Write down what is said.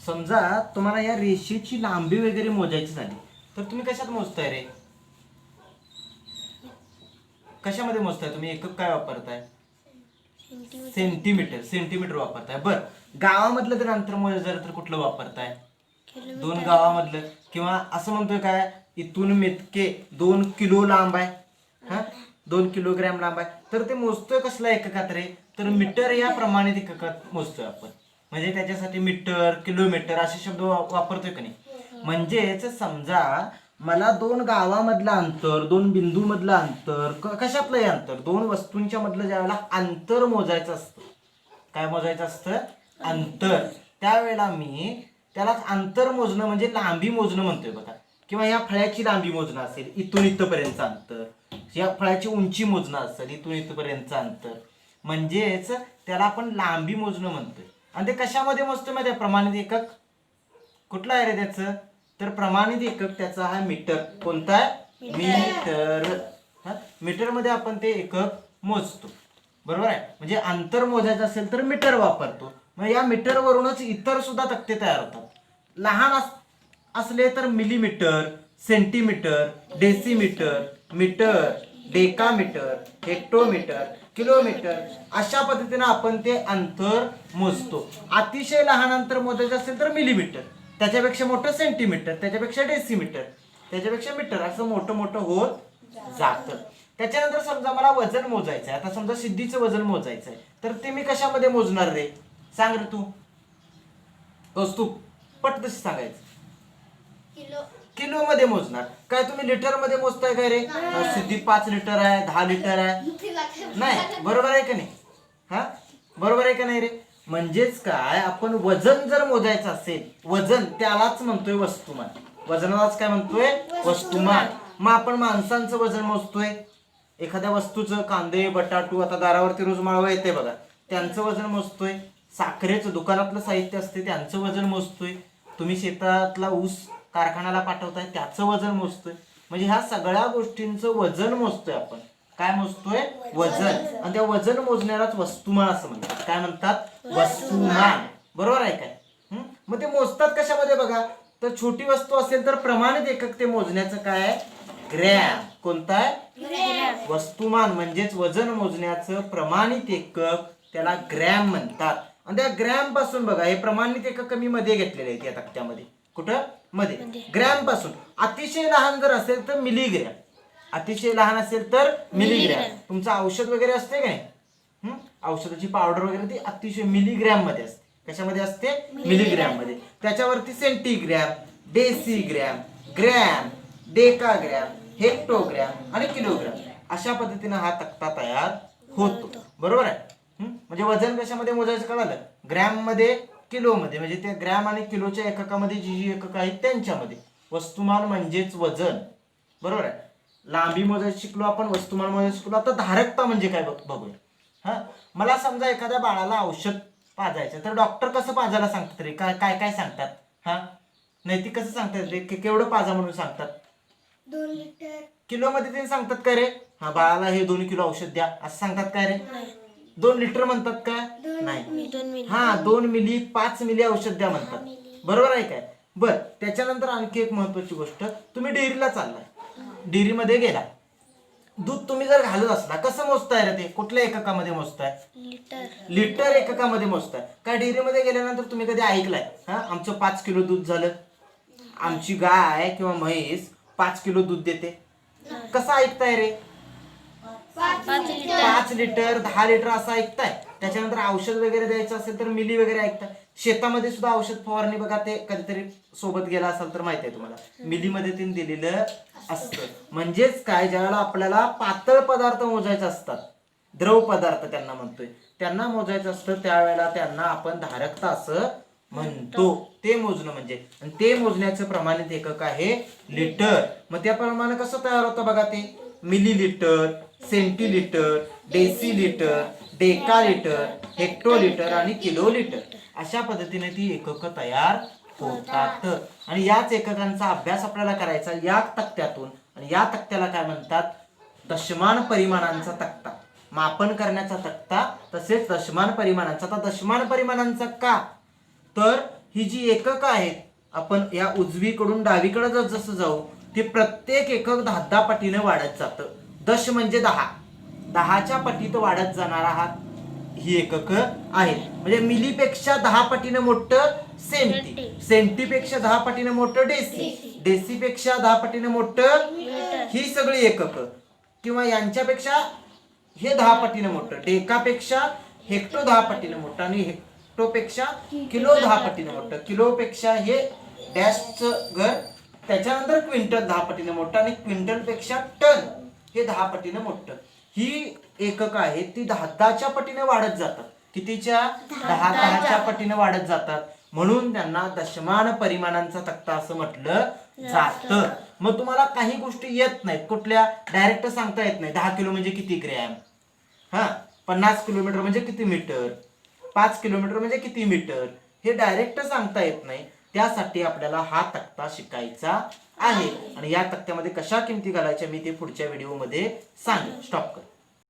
समजा तुम्हाला या रेषेची लांबी वगैरे मोजायची झाली तर तुम्ही कशात मोजताय रे? कशामध्ये मोजताय तुम्ही? एकक काय वापरताय? सेंटीमीटर. सेंटीमीटर वापरताय. बर, गावामधलं जर अंतर मोजायचं तर कुठलं वापरताय? दोन गावामधलं. किंवा असं म्हणतोय काय, इथून मेतके 2 किलो लांब आहे, हा 2 किलोग्रॅम लांब आहे, तर ते मोजतोय कसला एककात रे? तर मीटर या प्रमाणित एककात मोजतोय आपण. म्हणजे त्याच्यासाठी मीटर, किलोमीटर असे शब्द वापरतोय का नाही? म्हणजेच समजा मला 2 गावामधलं अंतर, 2 बिंदू मधलं अंतर, कशातलं हे अंतर, 2 वस्तूंच्या मधलं ज्यावेळेला अंतर मोजायचं असतं, काय मोजायचं असतं? अंतर. त्यावेळेला मी त्याला अंतर मोजणं म्हणजे लांबी मोजणं म्हणतोय बघा. किंवा या फळ्याची लांबी मोजणं असेल, इथून इथपर्यंतचं अंतर. या फळाची उंची मोजणं असेल, इथून इथपर्यंतचं अंतर. म्हणजेच त्याला आपण लांबी मोजणं म्हणतोय. आणि ते कशामध्ये मोजतोय माहिती आहे? प्रमाणित एकक कुठला आहे रे त्याचं? तर प्रमाणित एकक त्याचा हा मीटर. कोणता आहे? मीटर. हा, मीटर मध्ये आपण ते एकक मोजतो. बरोबर आहे? म्हणजे अंतर मोजायचं असेल तर मीटर वापरतो. मग या मीटर वरूनच इतर सुद्धा तक्ते तयार होतात. लहान असले तर millimetre, centimetre, decimetre, metre, decametre, hectometre, kilometre अशा पद्धतीने आपण ते अंतर मोजतो. अतिशय लहान अंतर मोजायचं असेल तर मिलीमीटर, त्याच्यापेक्षा मोठं सेंटीमीटर, त्याच्यापेक्षा डेसिमीटर, त्याच्यापेक्षा मीटर, असं मोठं मोठं होत जातं. त्याच्यानंतर समजा मला वजन मोजायचं आहे. आता समजा सिद्धीचं वजन मोजायचं आहे, तर ते मी कशामध्ये मोजणार रे? सांग रे तू. तू पट तशी सांगायचं. किलो मध्ये मोजणार. काय तुम्ही लिटर मध्ये मोजताय काय रे? सिद्धी 5 लिटर आहे, 10 लिटर आहे, नाही. बरोबर आहे का नाही? हा, बरोबर आहे का नाही रे? म्हणजेच काय, आपण वजन जर मोजायचं असेल, वजन त्यालाच म्हणतोय वस्तुमान. वजनालाच काय म्हणतोय? वस्तुमान. मग आपण माणसांचं वजन मोजतोय, एखाद्या वस्तूचं, कांदे, बटाटू, आता दारावरती रोज माळवा येते बघा, त्यांचं वजन मोजतोय. साखरेचं दुकानातलं साहित्य असते त्यांचं वजन मोजतोय. तुम्ही शेतातला ऊस कारखान्याला पाठवताय त्याचं वजन मोजतोय. म्हणजे ह्या सगळ्या गोष्टींचं वजन मोजतोय आपण. काय मोजतोय? वजन. आणि त्या वजन मोजण्यालाच वस्तुमान असं म्हणतात. काय म्हणतात? वस्तुमान. बरोबर आहे काय? मग ते मोजतात कशामध्ये बघा, तर छोटी वस्तू असेल तर प्रमाणित एकक ते मोजण्याचं काय आहे? ग्रॅम. कोणता आहे? वस्तुमान म्हणजेच वजन मोजण्याचं प्रमाणित एकक, त्याला ग्रॅम म्हणतात. आणि त्या ग्रॅम पासून बघा, हे प्रमाणित एकक मी मध्ये घेतलेले आहेत या तक्त्यामध्ये. कुठं? मध्ये. ग्रॅम पासून अतिशय लहान जर असेल तर मिलीग्रॅम, अतिशय लहान असेल तर मिलीग्रॅम. तुमचं औषध वगैरे असते काय, औषधाची पावडर वगैरे ती अतिशय मिलीग्रॅम मध्ये असते. कशामध्ये असते? मिलीग्रॅम मध्ये. त्याच्यावरती सेंटीग्रॅम, डेसिग्रॅम, ग्रॅम, डेकाग्रॅम, हेक्टोग्रॅम आणि किलोग्रॅम अशा पद्धतीने हा तक्ता तयार होतो. बरोबर आहे? म्हणजे वजन कशामध्ये मोजायचं कळालं? ग्रॅम मध्ये, किलो मध्ये. म्हणजे त्या ग्रॅम आणि किलोच्या एककामध्ये जी एकक आहेत त्यांच्यामध्ये. वस्तुमान म्हणजेच वजन. बरोबर आहे? लांबी मोजायला शिकलो आपण, वस्तुमान मोजायला शिकलो. आता धारकता म्हणजे काय बघूया. हा, मला समजा एखाद्या बाळाला औषध पाजायचं, तर डॉक्टर कसं पाजायला सांगतात रे? काय काय काय सांगतात? हा, नाही ती कसं सांगतात रे? केवढं पाजा म्हणून सांगतात? 2 लिटर. किलो मध्ये ते सांगतात का रे? हा, बाळाला हे 2 किलो औषध द्या असं सांगतात काय रे? 2 लिटर म्हणतात का? नाही. हा, 2 मिली, 5 मिली औषध द्या म्हणतात. बरोबर आहे काय? बर, त्याच्यानंतर आणखी एक महत्वाची गोष्ट, तुम्ही डेअरीला चाललाय, डेअरीमध्ये गेला, दूध तुम्ही जर घालत असला, कसं मोजताय रे ते? कुठल्या एककामध्ये मोजताय? लिटर एककामध्ये मोजताय. काय डेअरीमध्ये गेल्यानंतर तुम्ही कधी ऐकलाय हा आमचं 5 किलो दूध झालं, आमची गाय किंवा म्हैस 5 किलो दूध देते? कसं ऐकताय रे? 5 लिटर, 10 लिटर असं ऐकताय. त्याच्यानंतर औषध वगैरे द्यायचं असेल तर मिली वगैरे ऐकताय. शेतामध्ये सुद्धा औषध फवारणी बघा, ते कधीतरी सोबत गेला असाल तर माहिती आहे तुम्हाला, मिलीमध्ये ते दिलेलं असतं. म्हणजेच काय, ज्यावेळेला आपल्याला पातळ पदार्थ मोजायचे असतात, द्रव पदार्थ त्यांना म्हणतोय, त्यांना मोजायचं असतं, त्यावेळेला त्यांना आपण धारकता असं म्हणतो. ते मोजणं म्हणजे, आणि ते मोजण्याचं प्रमाणित एकक आहे लिटर. मग त्याप्रमाणे कसं तयार होतं बघा ते? मिलीलिटर, सेंटीलिटर, डेसिलिटर, डेकालिटर, हेक्टोलिटर आणि किलोलिटर अशा पद्धतीने ती एकक तयार होतात. आणि याच एककांचा अभ्यास आपल्याला करायचा या तक्त्यातून. आणि या तक्त्याला काय म्हणतात? दशमान परिमाणांचा तक्ता, मापन करण्याचा तक्ता, तसेच दशमान परिमाणांचा. आता दशमान परिमाणांचा का? तर ही जी एकक आहेत आपण या उजवीकडून डावीकडे जसं जाऊ ते प्रत्येक एकक 10 पटीने वाढत जातं. दश म्हणजे 10, 10च्या पटीत वाढत जाणारा हा ही एकक आहेत. म्हणजे मिलीपेक्षा 10 पटीने मोठं सेंटी, सेंटीपेक्षा 10 पटीने मोठं डेसी, डेसीपेक्षा 10 पटीने मोठं ही सगळी एकक, किंवा यांच्यापेक्षा हे 10 पटीने मोठं, डेकापेक्षा हेक्टो 10 पटीने मोठं आणि हेक्टोपेक्षा किलो 10 पटीने मोठं, किलोपेक्षा हे डॅशचं घर, त्याच्यानंतर क्विंटल 10 पटीने मोठं आणि क्विंटलपेक्षा टन हे 10 पटीने मोठं. ही एकक आहेत ती 10च्या पटीने वाढत जातात. कितीच्या? 10च्या पटीने वाढत जातात. म्हणून त्यांना दशमान परिमाणांचा तक्ता असं म्हटलं जातं. मग तुम्हाला काही गोष्टी येत नाहीत, कुठल्या डायरेक्ट सांगता येत नाही. 10 किलो म्हणजे किती ग्रॅम, 50 किलोमीटर म्हणजे किती मीटर, 5 किलोमीटर म्हणजे किती मीटर, हे डायरेक्ट सांगता येत नाही. त्यासाठी आपल्याला हा तक्ता शिकायचा आहे. आणि या तक्त्यामध्ये कशा किमती घालायच्या मी ते पुढच्या व्हिडिओमध्ये सांगेन. स्टॉप कर.